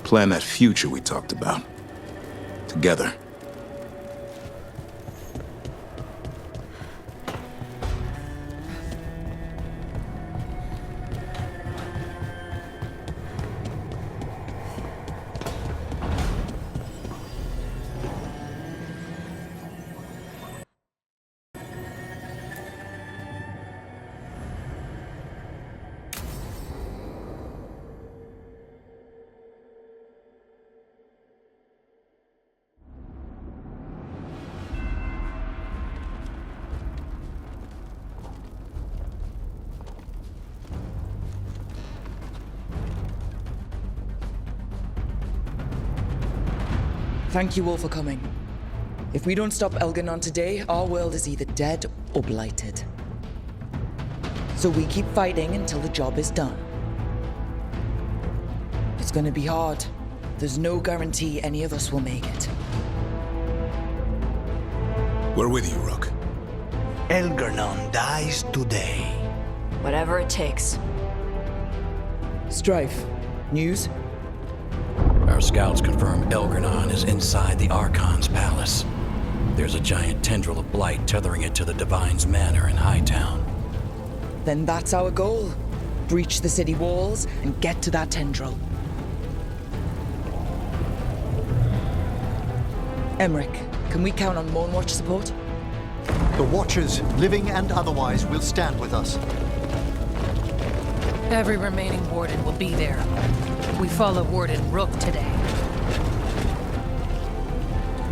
plan that future we talked about. Together. Thank you all for coming. If we don't stop Elganon today, our world is either dead or blighted. So we keep fighting until the job is done. It's gonna be hard. There's no guarantee any of us will make it. We're with you, Rook. Elganon dies today. Whatever it takes. Strife, news? Our scouts confirm Elganon is inside the Archon's palace. There's a giant tendril of blight tethering it to the Divine's manor in Hightown. Then that's our goal. Breach the city walls and get to that tendril. Emmerich, can we count on Moonwatch support? The Watchers, living and otherwise, will stand with us. Every remaining Warden will be there. We follow Warden Rook today.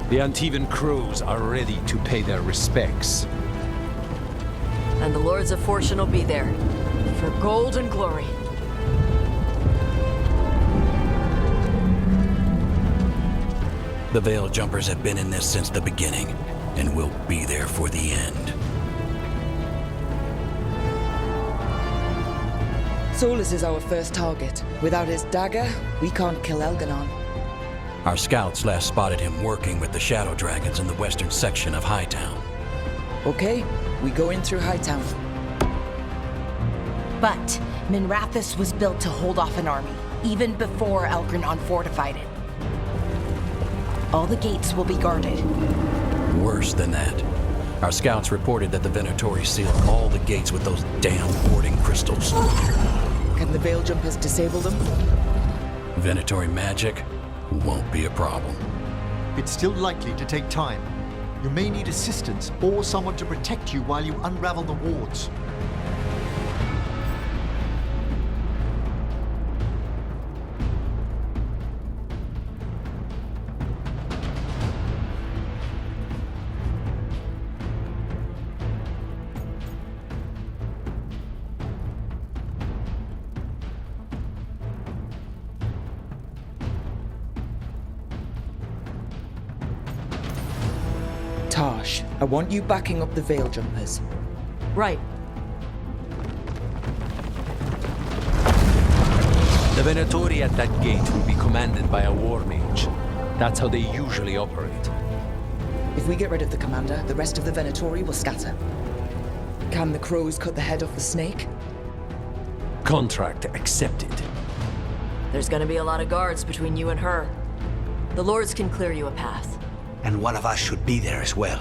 The Antivan crews are ready to pay their respects. And the Lords of Fortune will be there. For gold and glory. The Veil Jumpers have been in this since the beginning, and will be there for the end. Solus is our first target. Without his dagger, we can't kill Elganon. Our scouts last spotted him working with the Shadow Dragons in the western section of Hightown. Okay, we go in through Hightown. But Minrathous was built to hold off an army, even before Elganon fortified it. All the gates will be guarded. Worse than that. Our scouts reported that the Venatori sealed all the gates with those damn warding crystals. Can the Veil Jumpers disable them? Venatori magic won't be a problem. It's still likely to take time. You may need assistance or someone to protect you while you unravel the wards. Tarsh, I want you backing up the Veil Jumpers. Right. The Venatori at that gate will be commanded by a war mage. That's how they usually operate. If we get rid of the commander, the rest of the Venatori will scatter. Can the crows cut the head off the snake? Contract accepted. There's gonna be a lot of guards between you and her. The Lords can clear you a path. And one of us should be there as well.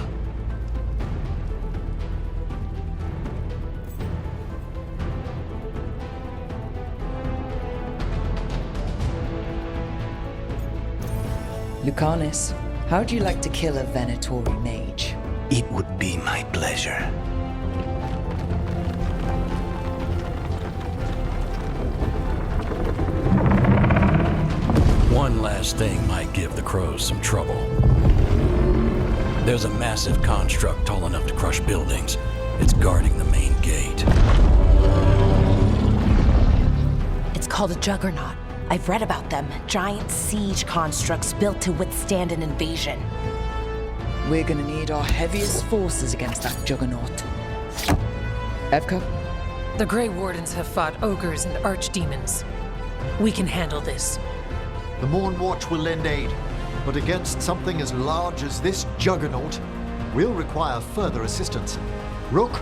Lucanus, how'd you like to kill a Venatori mage? It would be my pleasure. One last thing might give the crows some trouble. There's a massive construct tall enough to crush buildings. It's guarding the main gate. It's called a Juggernaut. I've read about them. Giant siege constructs built to withstand an invasion. We're gonna need our heaviest forces against that Juggernaut. Evka? The Grey Wardens have fought ogres and archdemons. We can handle this. The Moonwatch will lend aid, but against something as large as this Juggernaut, we'll require further assistance. Rook?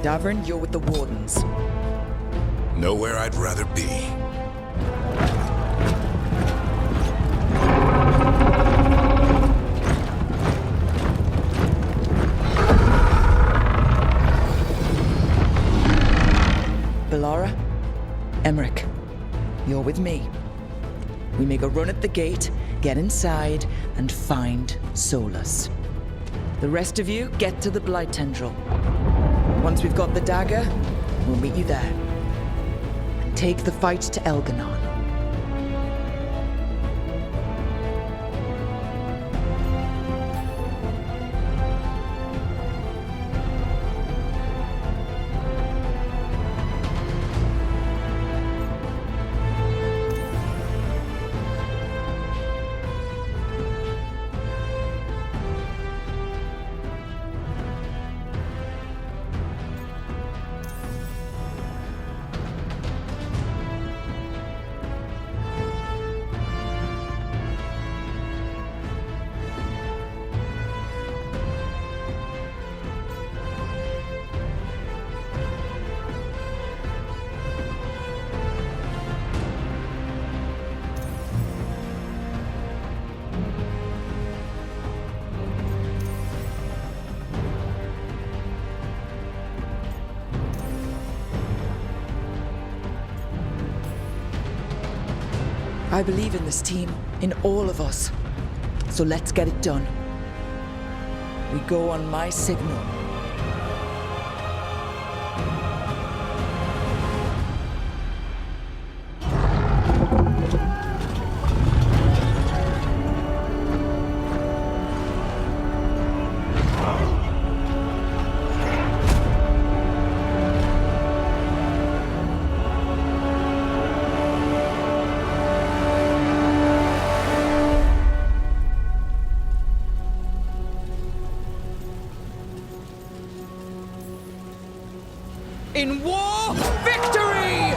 Davrin, you're with the Wardens. Nowhere I'd rather be. Belara, Emmerich, you're with me. We make a run at the gate, get inside, and find Solus. The rest of you get to the Blight Tendril. Once we've got the dagger, we'll meet you there. And take the fight to Elganon. I believe in this team, in all of us. So let's get it done. We go on my signal. In war, victory!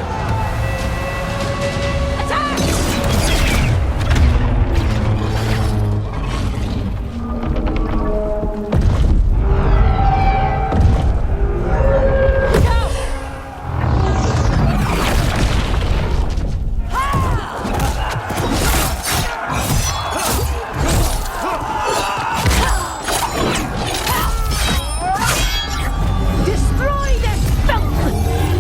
Destroy this filth!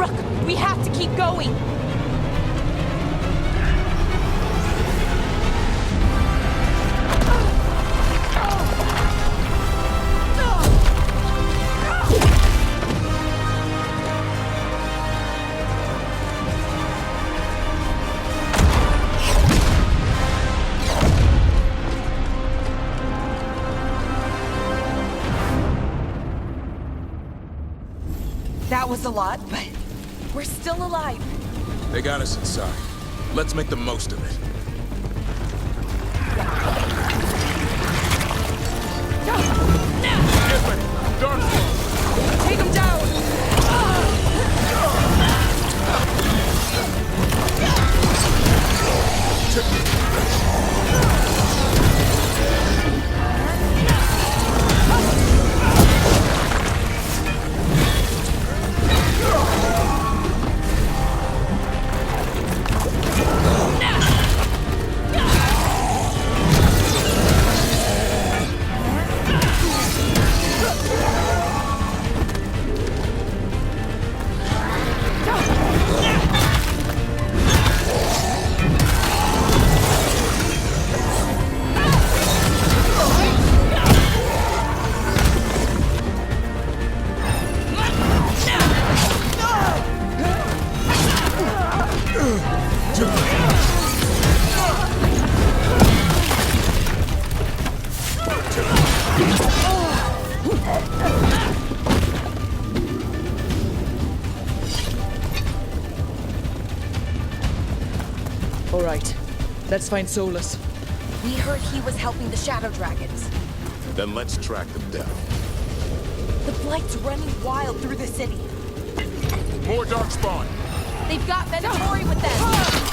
Rook, we have to keep going! That was a lot, but we're still alive. They got us inside. Let's make the most of it. Take him down! All right, let's find Solus. We heard he was helping the Shadow Dragons. Then let's track them down. The Blight's running wild through the city. More Darkspawn! They've got Venatori with them!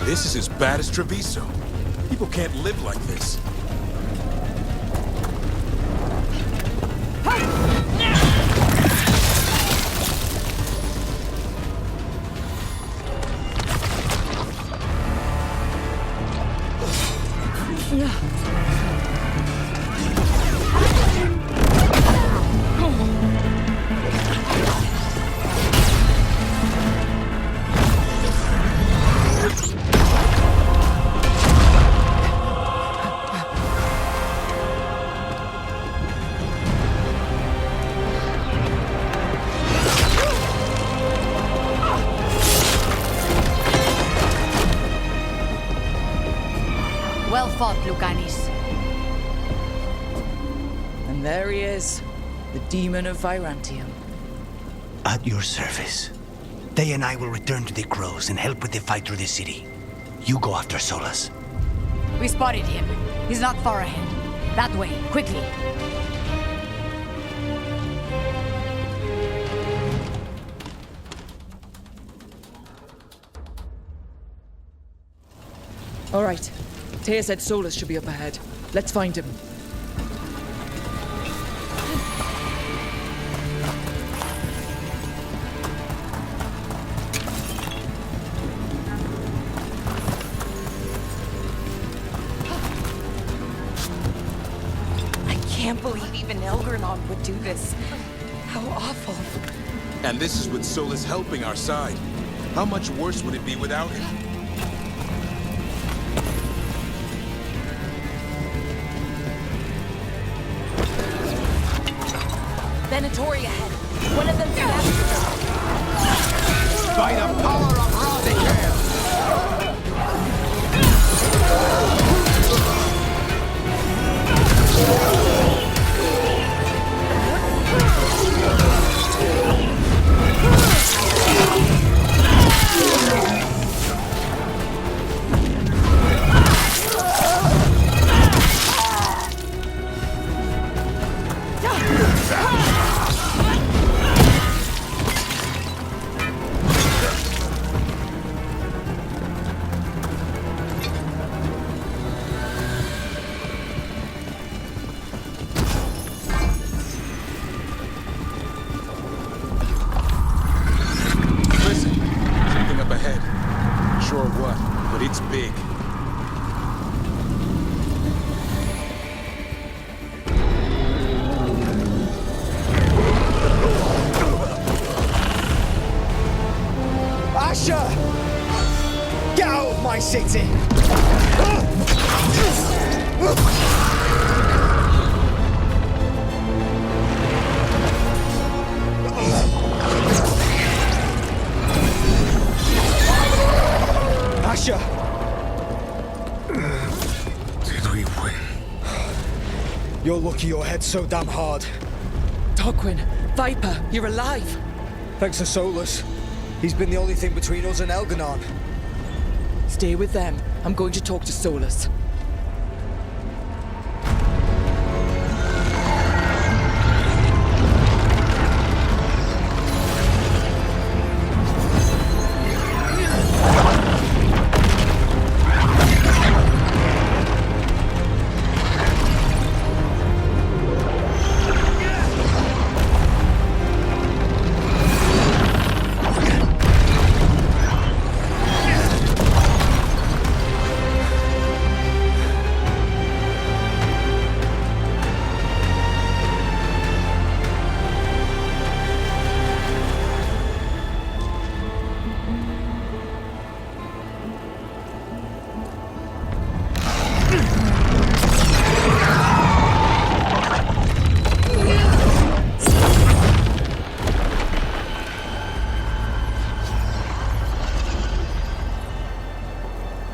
This is as bad as Treviso. People can't live like this. fault, Lucanis. And there he is, the demon of Virantium. At your service. They and I will return to the Crows and help with the fight through the city. You go after Solus. We spotted him. He's not far ahead. That way, quickly. All right. Taya said Solus should be up ahead. Let's find him. I can't believe even Elgernon would do this. How awful. And this is with Solus helping our side. How much worse would it be without him? Venatori ahead. One of them's By the power of Radical! Listen, something up ahead. Not sure what, but it's big. Asher! Get out of my city! Asher! Did we win? You're lucky your head's so damn hard. Tarquin, Viper, you're alive. Thanks to Solus. He's been the only thing between us and Elgernon. Stay with them. I'm going to talk to Solus.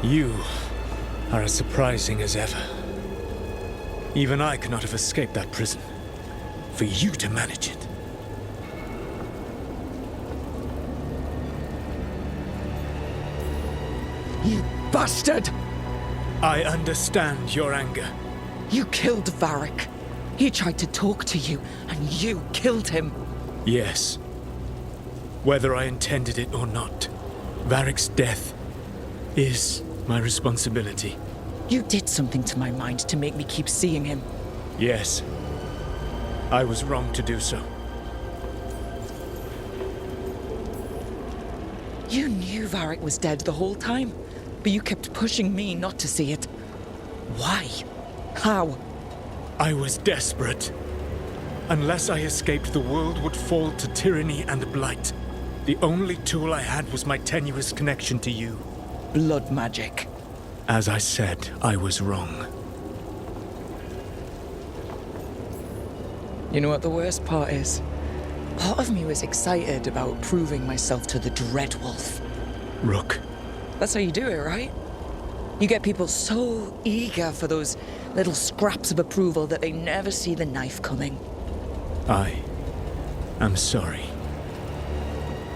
You are as surprising as ever. Even I could not have escaped that prison. For you to manage it. You bastard! I understand your anger. You killed Varric. He tried to talk to you, and you killed him. Yes. Whether I intended it or not, Varric's death is my responsibility. You did something to my mind to make me keep seeing him. Yes. I was wrong to do so. You knew Varric was dead the whole time, but you kept pushing me not to see it. Why? How? I was desperate. Unless I escaped, the world would fall to tyranny and blight. The only tool I had was my tenuous connection to you. Blood magic. As I said, I was wrong. You know what the worst part is? Part of me was excited about proving myself to the Dreadwolf. Rook. That's how you do it, right? You get people so eager for those little scraps of approval that they never see the knife coming. I'm sorry.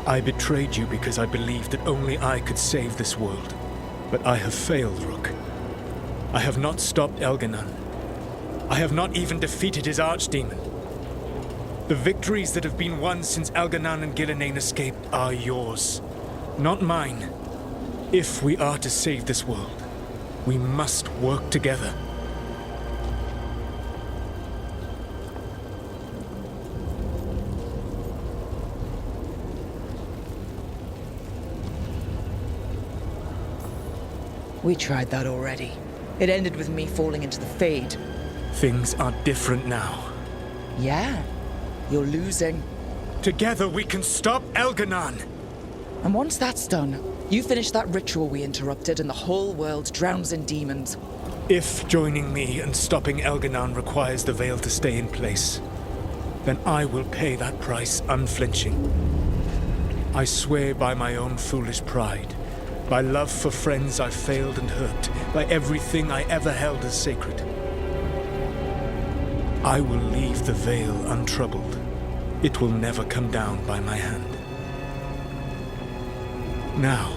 I betrayed you because I believed that only I could save this world. But I have failed, Rook. I have not stopped Elganon. I have not even defeated his archdemon. The victories that have been won since Elganon and Gillenane escaped are yours, not mine. If we are to save this world, we must work together. We tried that already. It ended with me falling into the Fade. Things are different now. Yeah, you're losing. Together we can stop Elganon! And once that's done, you finish that ritual we interrupted and the whole world drowns in demons. If joining me and stopping Elganon requires the Veil to stay in place, then I will pay that price unflinching. I swear by my own foolish pride, by love for friends I failed and hurt, by everything I ever held as sacred. I will leave the Veil untroubled. It will never come down by my hand. Now,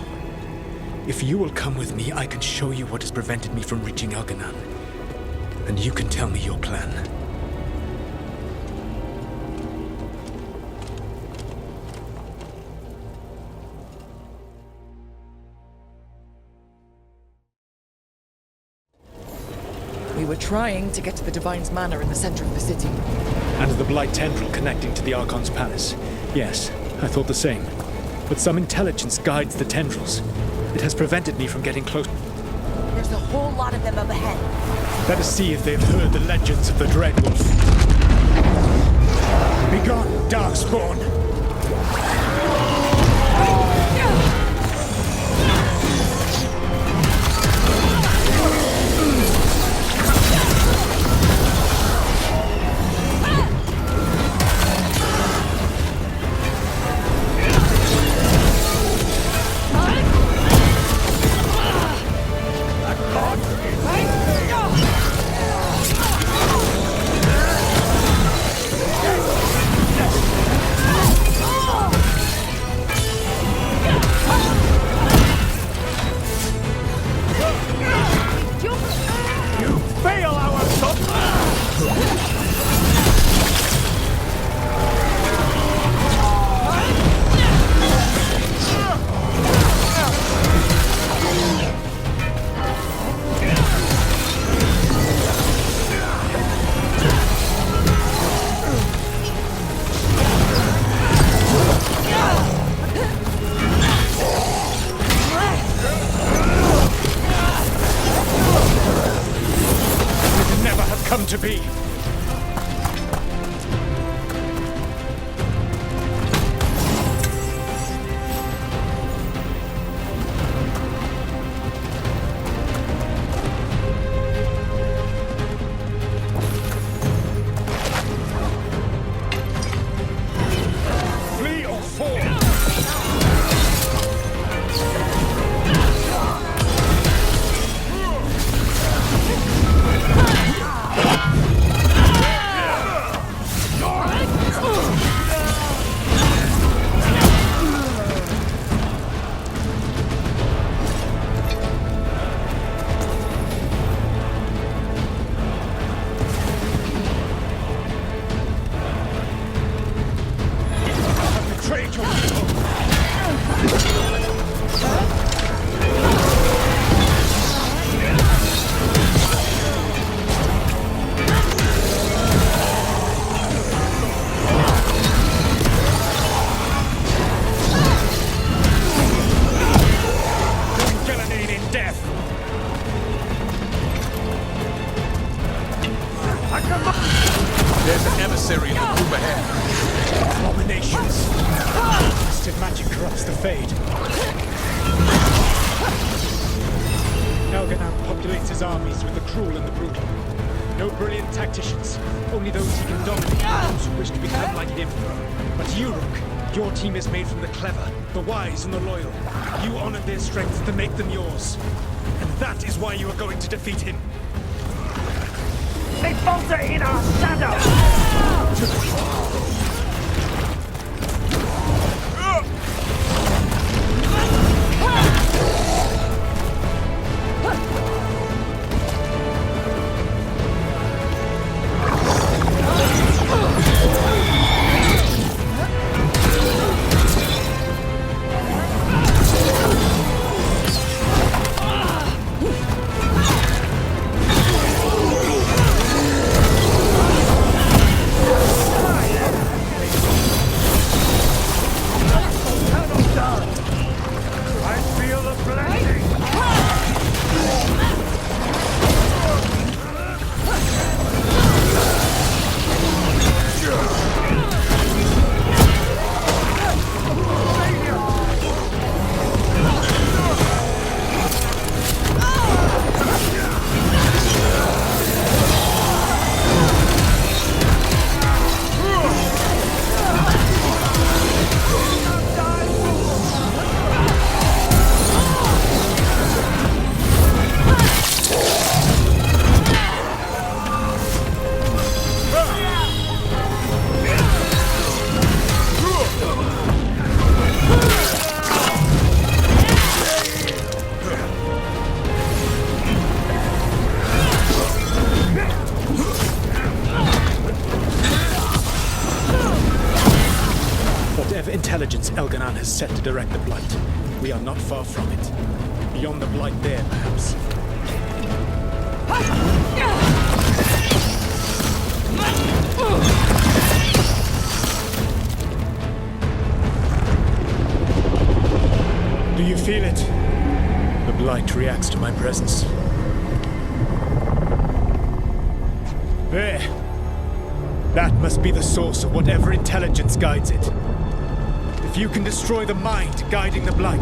if you will come with me, I can show you what has prevented me from reaching Elganon. And you can tell me your plan. We were trying to get to the Divine's Manor in the center of the city. And the Blight Tendril connecting to the Archon's palace. Yes, I thought the same. But some intelligence guides the tendrils. It has prevented me from getting close. There's a whole lot of them up ahead. Let us see if they've heard the legends of the Dreadwolf. Begone, Darkspawn! To be. Flee or fall. There's an emissary in the group ahead. Abominations. Twisted magic corrupts the Fade. Elganon populates his armies with the cruel and the brutal. No brilliant tacticians, only those he can dominate, those who wish to become like him. But you, Rook, your team is made from the clever, the wise, and the loyal. You honored their strengths to make them yours. And that is why you are going to defeat him. They falter in our shadow! Intelligence Elganon has set to direct the Blight. We are not far from it. Beyond the Blight there, perhaps. Do you feel it? The Blight reacts to my presence. There. That must be the source of whatever intelligence guides it. If you can destroy the mind guiding the Blight,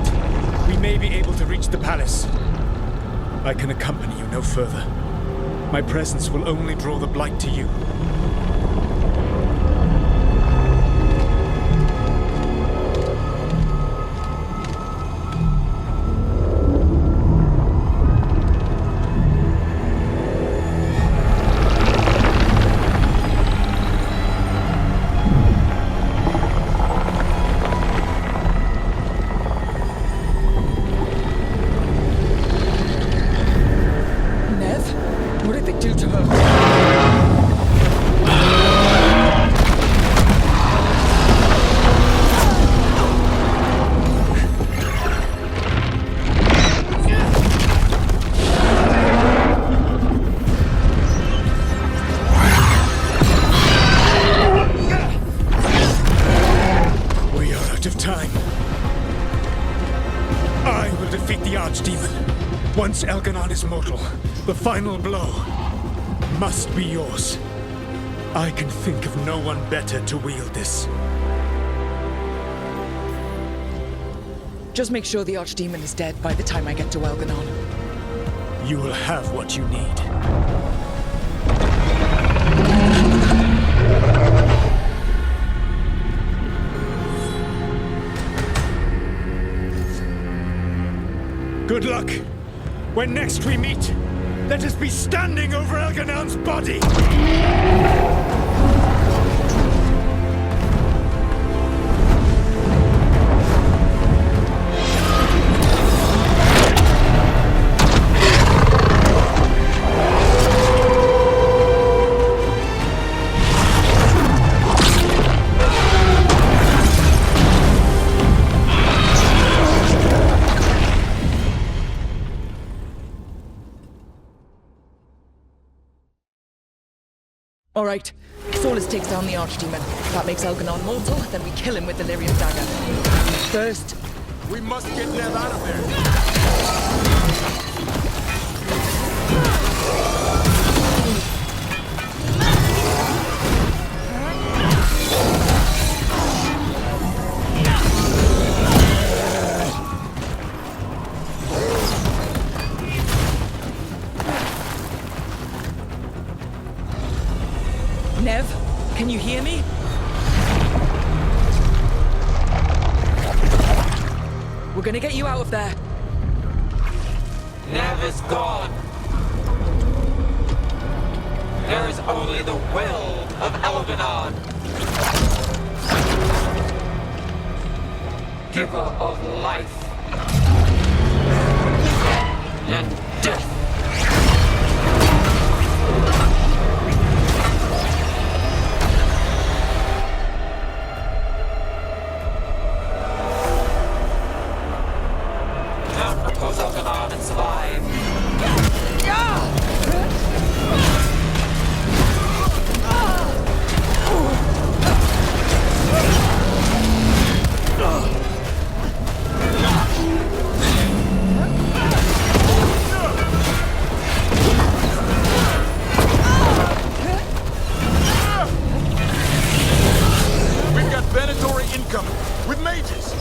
we may be able to reach the palace. I can accompany you no further. My presence will only draw the Blight to you. Once Elganon is mortal, the final blow must be yours. I can think of no one better to wield this. Just make sure the Archdemon is dead by the time I get to Elganon. You will have what you need. Good luck. When next we meet, let us be standing over Elganon's body! All right, Solus takes down the Archdemon. That makes Elganon mortal, then we kill him with the Lyrium dagger. First, we must get Nev out of there. Nev, can you hear me? We're gonna get you out of there. Nev is gone. There is only the will of Elganon. Giver of life and death. Now propose Elganon and survive. We've got Venatori incoming, with mages!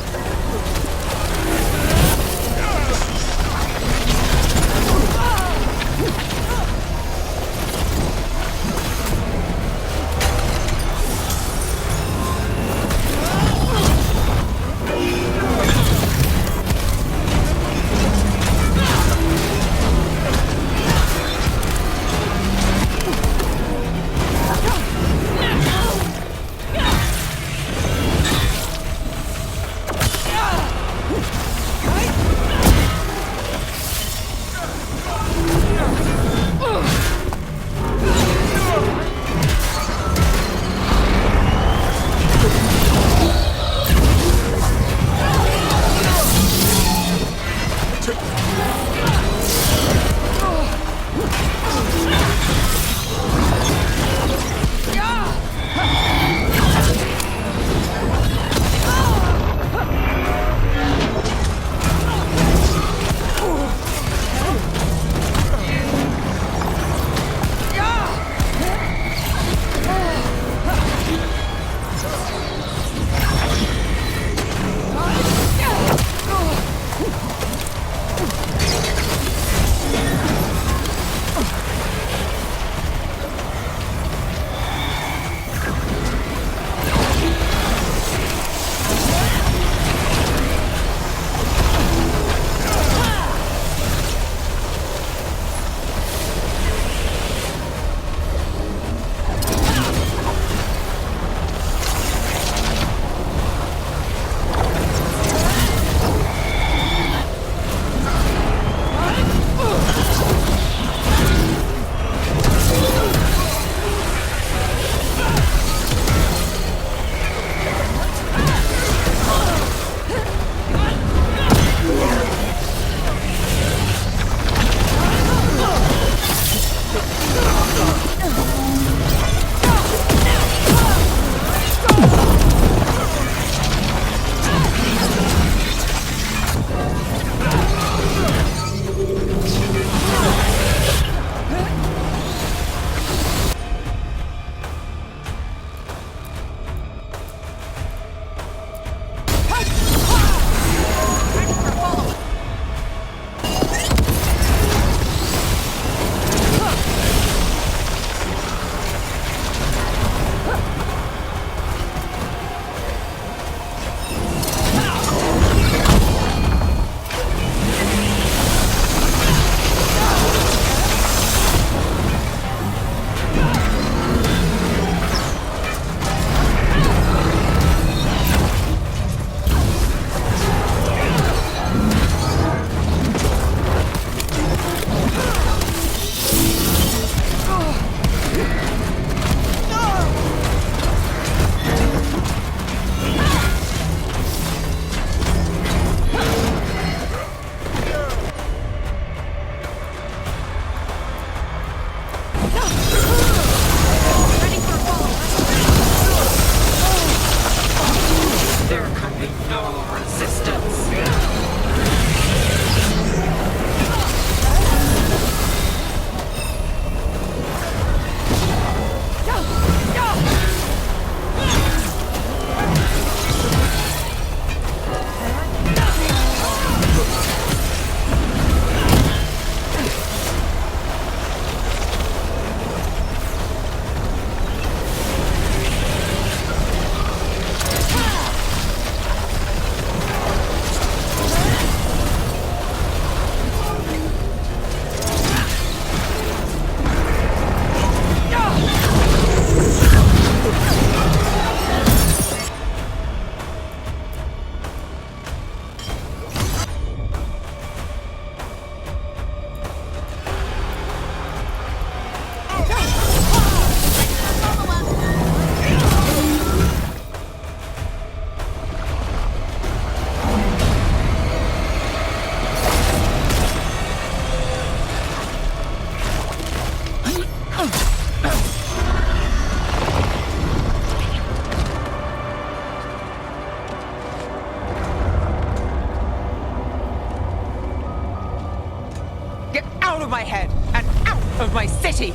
out of my head and out of my city!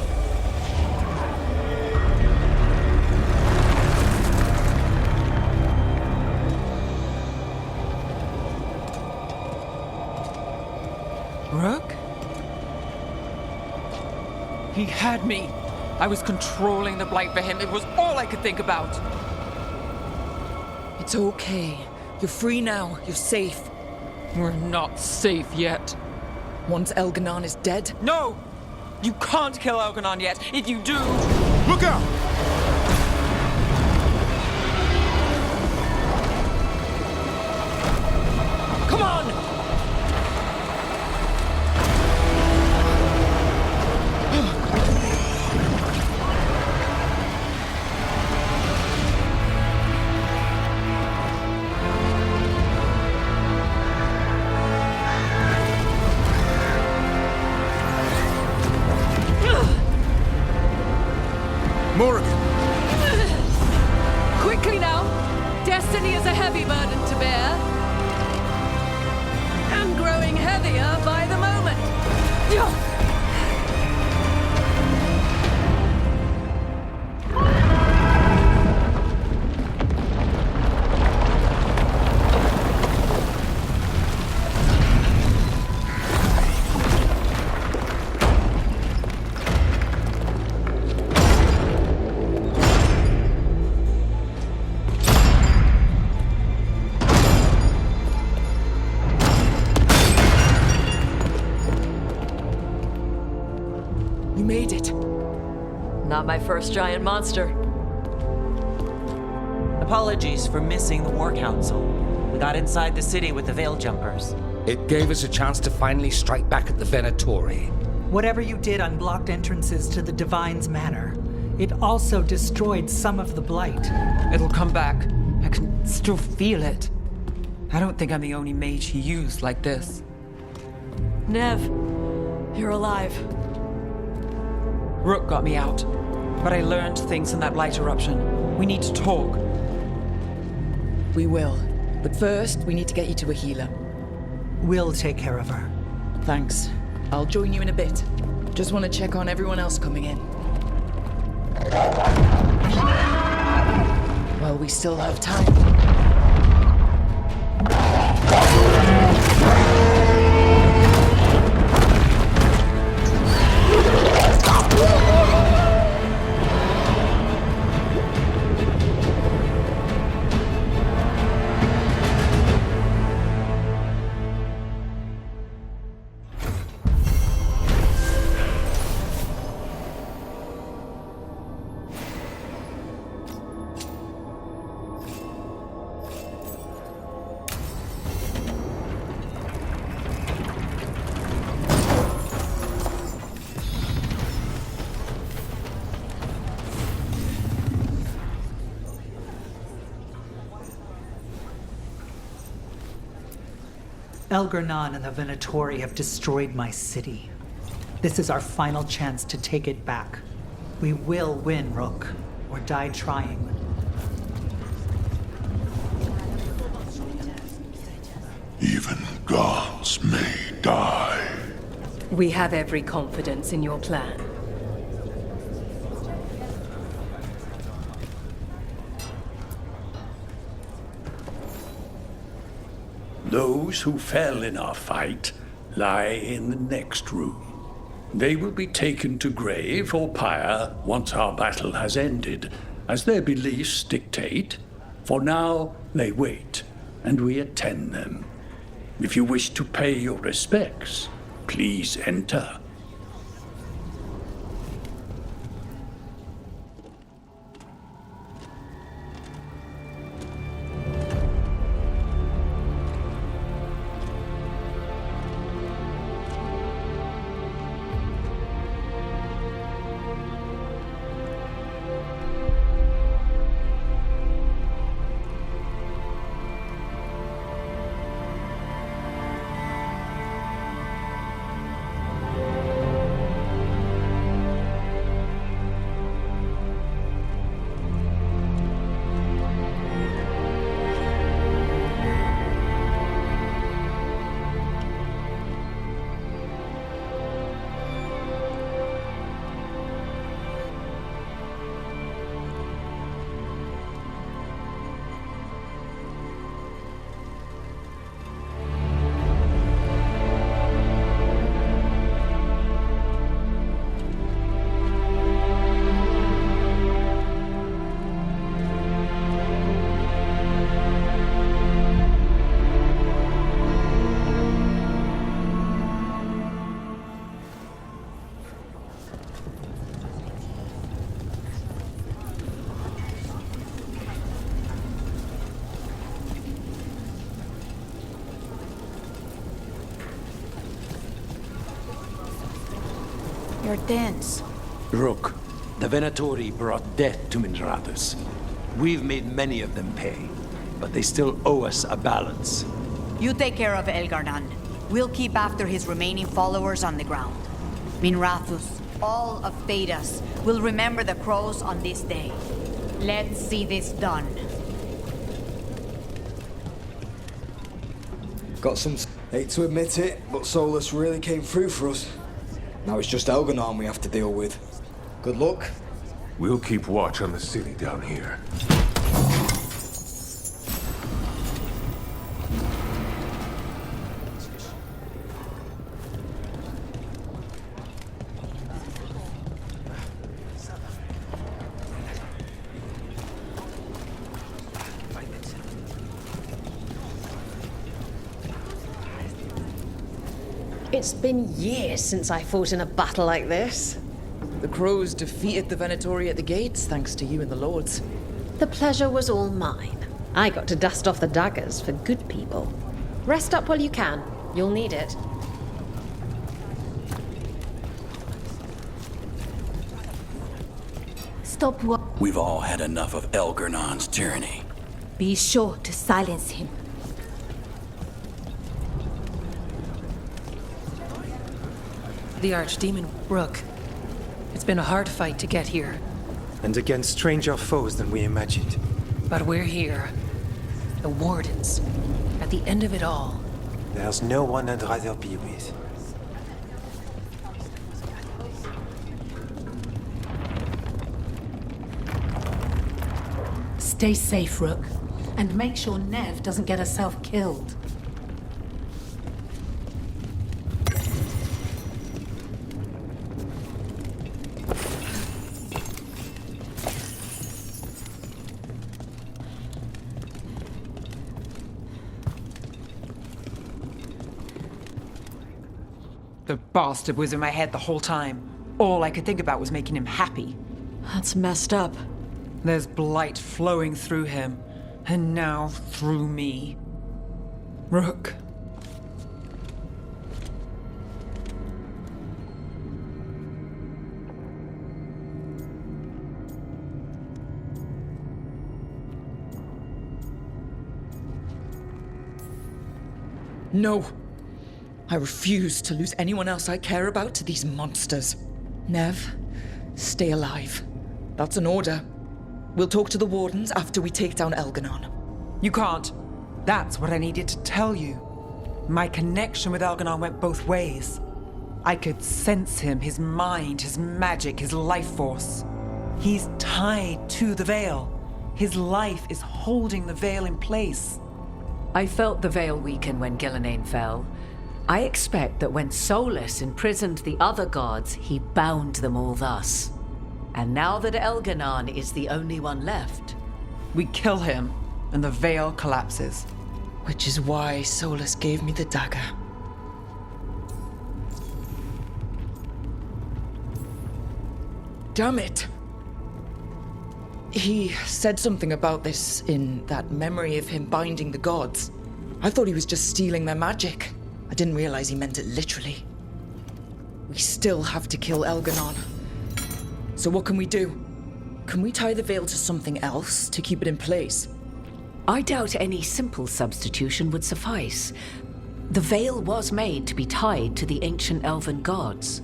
Rook? He had me. I was controlling the Blight for him. It was all I could think about. It's okay. You're free now. You're safe. We're not safe yet. Once Elganon is dead? No! You can't kill Elganon yet. If you do... Look out! Come on! Morrigan! Quickly now! Destiny is a heavy burden to bear. And growing heavier by the moment. You made it. Not my first giant monster. Apologies for missing the War Council. We got inside the city with the Veil Jumpers. It gave us a chance to finally strike back at the Venatori. Whatever you did unblocked entrances to the Divine's Manor. It also destroyed some of the Blight. It'll come back. I can still feel it. I don't think I'm the only mage he used like this. Nev, you're alive. Rook got me out, but I learned things in that Blight eruption. We need to talk. We will. But first, we need to get you to a healer. We'll take care of her. Thanks. I'll join you in a bit. Just want to check on everyone else coming in. Well, we still have time. Elgarnon and the Venatori have destroyed my city. This is our final chance to take it back. We will win, Rook, or die trying. Even gods may die. We have every confidence in your plan. Those who fell in our fight lie in the next room. They will be taken to grave or pyre once our battle has ended, as their beliefs dictate. For now, they wait, and we attend them. If you wish to pay your respects, please enter. You're dense. Rook, the Venatori brought death to Minrathous. We've made many of them pay, but they still owe us a balance. You take care of Elgarnan. We'll keep after his remaining followers on the ground. Minrathous, all of Thedas, will remember the crows on this day. Let's see this done. Got some... Hate to admit it, but Solus really came through for us. Now it's just Elgarnan we have to deal with. Good luck. We'll keep watch on the city down here. It's been years since I fought in a battle like this. The crows defeated the Venatori at the gates, thanks to you and the lords. The pleasure was all mine. I got to dust off the daggers for good people. Rest up while you can. You'll need it. Stop what? We've all had enough of Elgarnon's tyranny. Be sure to silence him. The Archdemon, Rook. It's been a hard fight to get here. And against stranger foes than we imagined. But we're here. The Wardens. At the end of it all. There's no one I'd rather be with. Stay safe, Rook. And make sure Nev doesn't get herself killed. The bastard was in my head the whole time. All I could think about was making him happy. That's messed up. There's blight flowing through him, and now through me. Rook. No. I refuse to lose anyone else I care about to these monsters. Nev, stay alive. That's an order. We'll talk to the Wardens after we take down Elgarnan. You can't. That's what I needed to tell you. My connection with Elgarnan went both ways. I could sense him, his mind, his magic, his life force. He's tied to the Veil. His life is holding the Veil in place. I felt the Veil weaken when Gillenane fell. I expect that when Solus imprisoned the other gods, he bound them all thus. And now that Elgarnan is the only one left... We kill him, and the Veil collapses. Which is why Solus gave me the dagger. Damn it! He said something about this in that memory of him binding the gods. I thought he was just stealing their magic. I didn't realize he meant it literally. We still have to kill Elgarnan. So what can we do? Can we tie the veil to something else to keep it in place? I doubt any simple substitution would suffice. The veil was made to be tied to the ancient elven gods.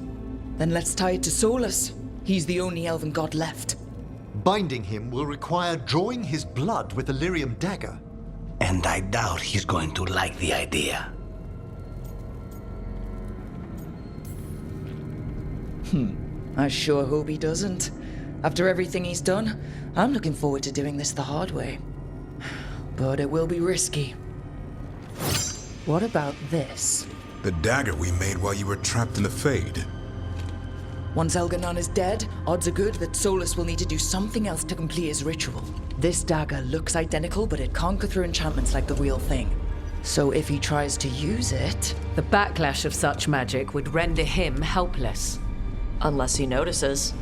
Then let's tie it to Solus. He's the only elven god left. Binding him will require drawing his blood with the lyrium dagger. And I doubt he's going to like the idea. I sure hope he doesn't. After everything he's done, I'm looking forward to doing this the hard way. But it will be risky. What about this? The dagger we made while you were trapped in the Fade. Once Elgarnan is dead, odds are good that Solus will need to do something else to complete his ritual. This dagger looks identical, but it can't go through enchantments like the real thing. So if he tries to use it... The backlash of such magic would render him helpless. Unless he notices.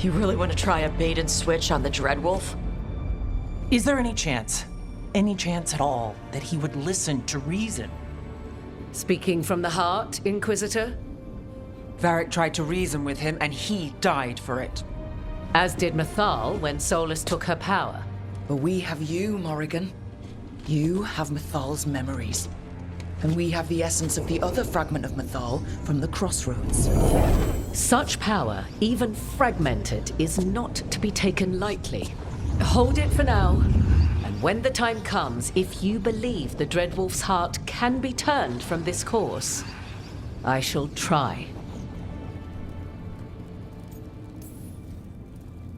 You really want to try a bait and switch on the Dreadwolf? Is there any chance at all, that he would listen to reason? Speaking from the heart, Inquisitor? Varric tried to reason with him, and he died for it. As did Mythal when Solus took her power. But we have you, Morrigan. You have Mythal's memories. And we have the essence of the other fragment of Mythal from the Crossroads. Such power, even fragmented, is not to be taken lightly. Hold it for now, and when the time comes, if you believe the Dreadwolf's heart can be turned from this course, I shall try.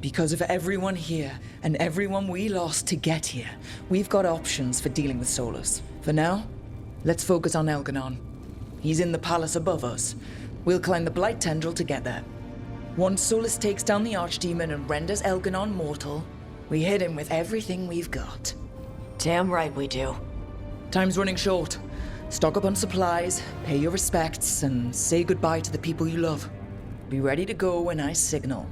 Because of everyone here, and everyone we lost to get here, we've got options for dealing with Solus. For now, let's focus on Elganon. He's in the palace above us. We'll climb the Blight Tendril to get there. Once Solus takes down the Archdemon and renders Elganon mortal, we hit him with everything we've got. Damn right we do. Time's running short. Stock up on supplies, pay your respects, and say goodbye to the people you love. Be ready to go when I signal.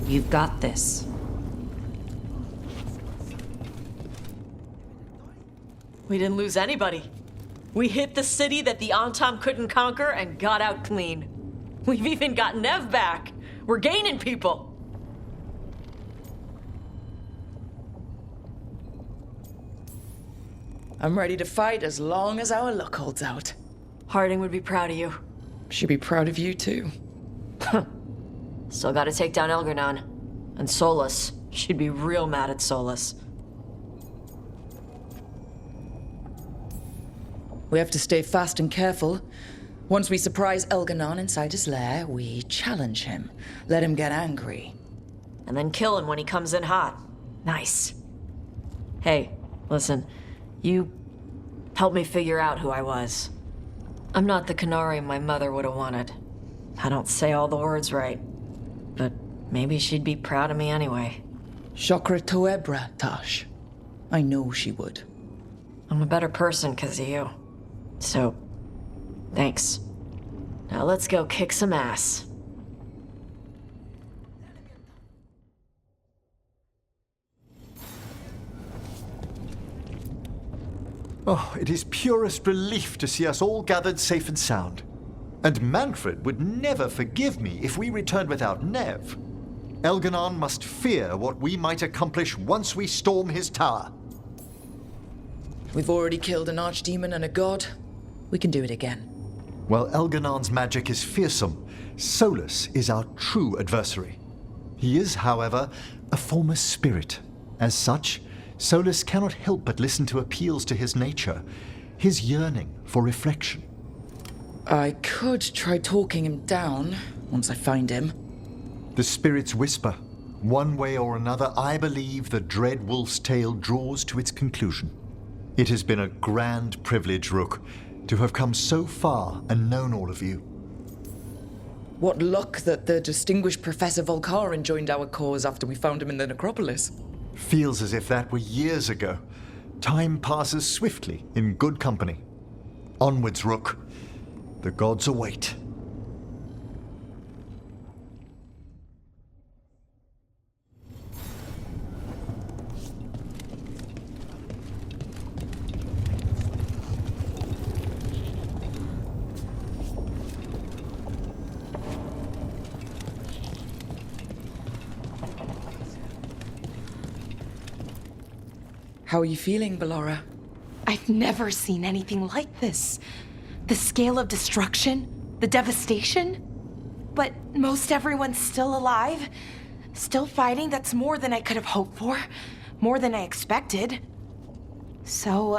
You've got this. We didn't lose anybody. We hit the city that the Antam couldn't conquer and got out clean. We've even got Nev back. We're gaining people. I'm ready to fight as long as our luck holds out. Harding would be proud of you. She'd be proud of you too. Still gotta take down Elgarnon. And Solus. She'd be real mad at Solus. We have to stay fast and careful. Once we surprise Elganon inside his lair, we challenge him. Let him get angry. And then kill him when he comes in hot. Nice. Hey, listen. You helped me figure out who I was. I'm not the Canary my mother would have wanted. I don't say all the words right. But maybe she'd be proud of me anyway. Shokra Toebra, Tash. I know she would. I'm a better person because of you. So, thanks. Now let's go kick some ass. Oh, it is purest relief to see us all gathered safe and sound. And Manfred would never forgive me if we returned without Nev. Elganon must fear what we might accomplish once we storm his tower. We've already killed an archdemon and a god. We can do it again. While Elganon's magic is fearsome, Solus is our true adversary. He is, however, a former spirit. As such, Solus cannot help but listen to appeals to his nature, his yearning for reflection. I could try talking him down once I find him. The spirits whisper. One way or another, I believe the dread wolf's tale draws to its conclusion. It has been a grand privilege, Rook, to have come so far and known all of you. What luck that the distinguished Professor Volkaren joined our cause after we found him in the necropolis. Feels as if that were years ago. Time passes swiftly in good company. Onwards, Rook. The gods await. How are you feeling, Ballora? I've never seen anything like this. The scale of destruction, the devastation. But most everyone's still alive, still fighting. That's more than I could have hoped for, more than I expected. So,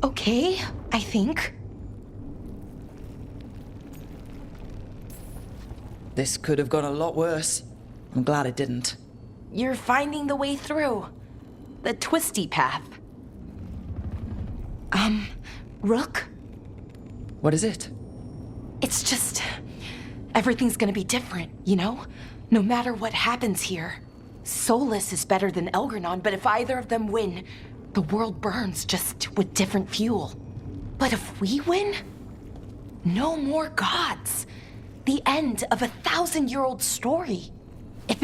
okay, I think. This could have gone a lot worse. I'm glad it didn't. You're finding the way through. The twisty path. Rook? What is it? It's just... everything's gonna be different, you know? No matter what happens here. Solus is better than Elgarnon, but if either of them win, the world burns, just with different fuel. But if we win, no more gods. The end of a 1,000-year-old story.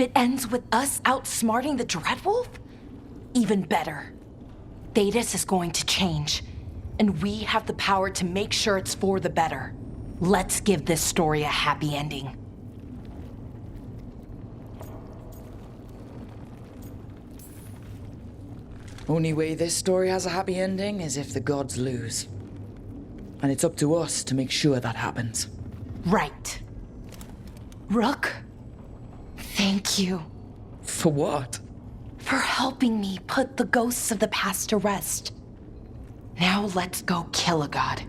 it ends with us outsmarting the Dreadwolf, even better. Thedas is going to change, and we have the power to make sure it's for the better. Let's give this story a happy ending. Only way this story has a happy ending is if the gods lose. And it's up to us to make sure that happens. Right. Rook, thank you. For what? For helping me put the ghosts of the past to rest. Now let's go kill a god.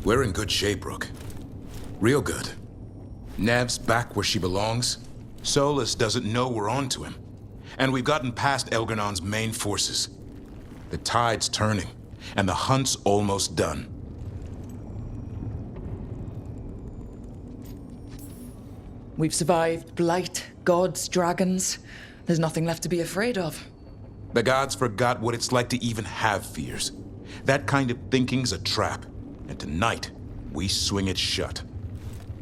We're in good shape, Rook. Real good. Nev's back where she belongs. Solus doesn't know we're on to him. And we've gotten past Elgarnon's main forces. The tide's turning, and the hunt's almost done. We've survived blight, gods, dragons. There's nothing left to be afraid of. The gods forgot what it's like to even have fears. That kind of thinking's a trap. And tonight, we swing it shut.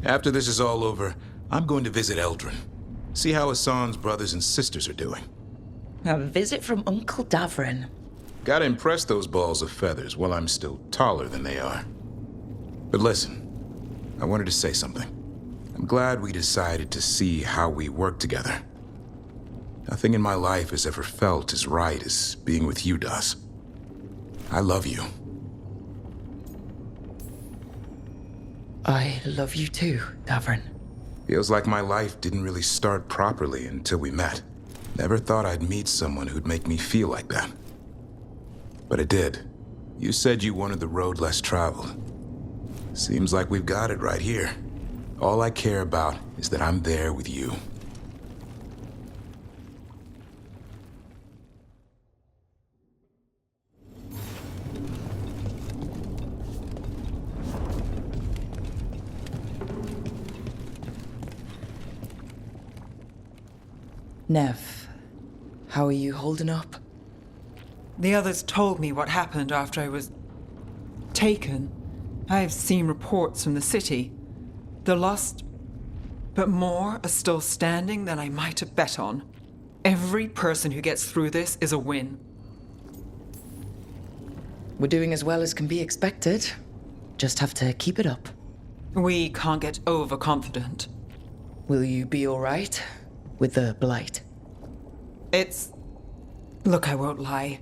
After this is all over, I'm going to visit Eldrin. See how Hassan's brothers and sisters are doing. A visit from Uncle Davrin. Gotta impress those balls of feathers while I'm still taller than they are. But listen, I wanted to say something. I'm glad we decided to see how we work together. Nothing in my life has ever felt as right as being with you does. I love you. I love you too, Davrin. Feels like my life didn't really start properly until we met. Never thought I'd meet someone who'd make me feel like that. But it did. You said you wanted the road less traveled. Seems like we've got it right here. All I care about is that I'm there with you. Nev, how are you holding up? The others told me what happened after I was taken. I've seen reports from the city. The lost, but more are still standing than I might have bet on. Every person who gets through this is a win. We're doing as well as can be expected. Just have to keep it up. We can't get overconfident. Will you be all right with the blight? Look, I won't lie.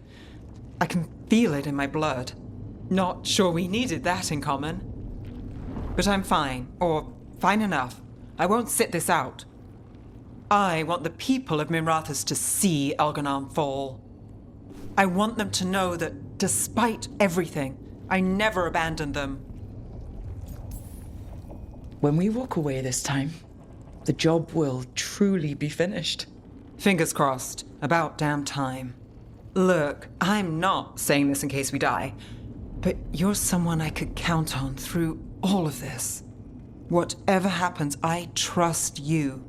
I can feel it in my blood. Not sure we needed that in common. But I'm fine, or fine enough. I won't sit this out. I want the people of Minrathous to see Elgarnon fall. I want them to know that despite everything, I never abandoned them. When we walk away this time, the job will truly be finished. Fingers crossed. About damn time. Look, I'm not saying this in case we die, but you're someone I could count on through all of this. Whatever happens, I trust you.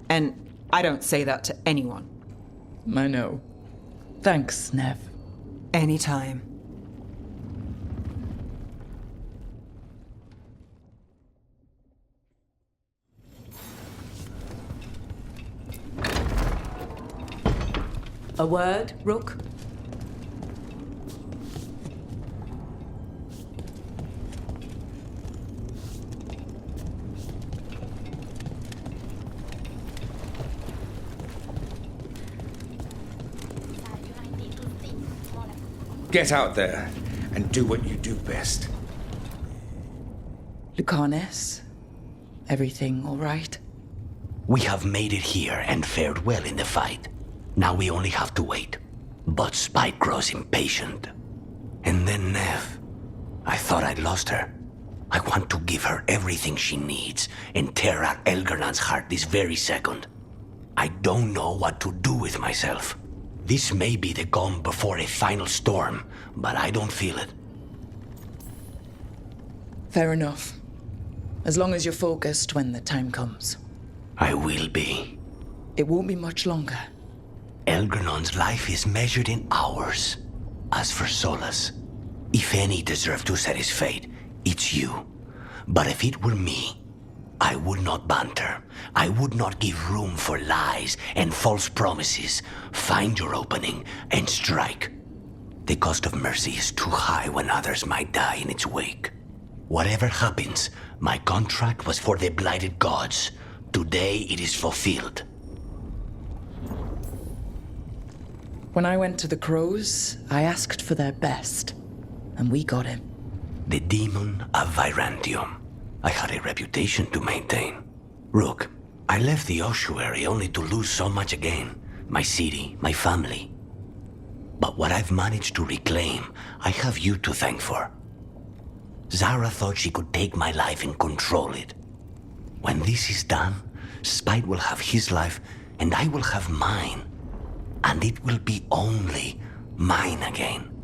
And I don't say that to anyone. I know. Thanks, Nev. Anytime. A word, Rook? Get out there and do what you do best. Lucanus, everything all right? We have made it here and fared well in the fight. Now we only have to wait. But Spike grows impatient. And then Nev. I thought I'd lost her. I want to give her everything she needs and tear out Elgarnon's heart this very second. I don't know what to do with myself. This may be the calm before a final storm, but I don't feel it. Fair enough. As long as you're focused when the time comes. I will be. It won't be much longer. Elgernon's life is measured in hours. As for Solus, if any deserve to set his fate, it's you. But if it were me, I would not banter. I would not give room for lies and false promises. Find your opening and strike. The cost of mercy is too high when others might die in its wake. Whatever happens, my contract was for the blighted gods. Today it is fulfilled. When I went to the Crows, I asked for their best, and we got him. The demon of Virantium. I had a reputation to maintain. Rook, I left the ossuary only to lose so much again. My city, my family. But what I've managed to reclaim, I have you to thank for. Zara thought she could take my life and control it. When this is done, Spite will have his life, and I will have mine. And it will be only mine again.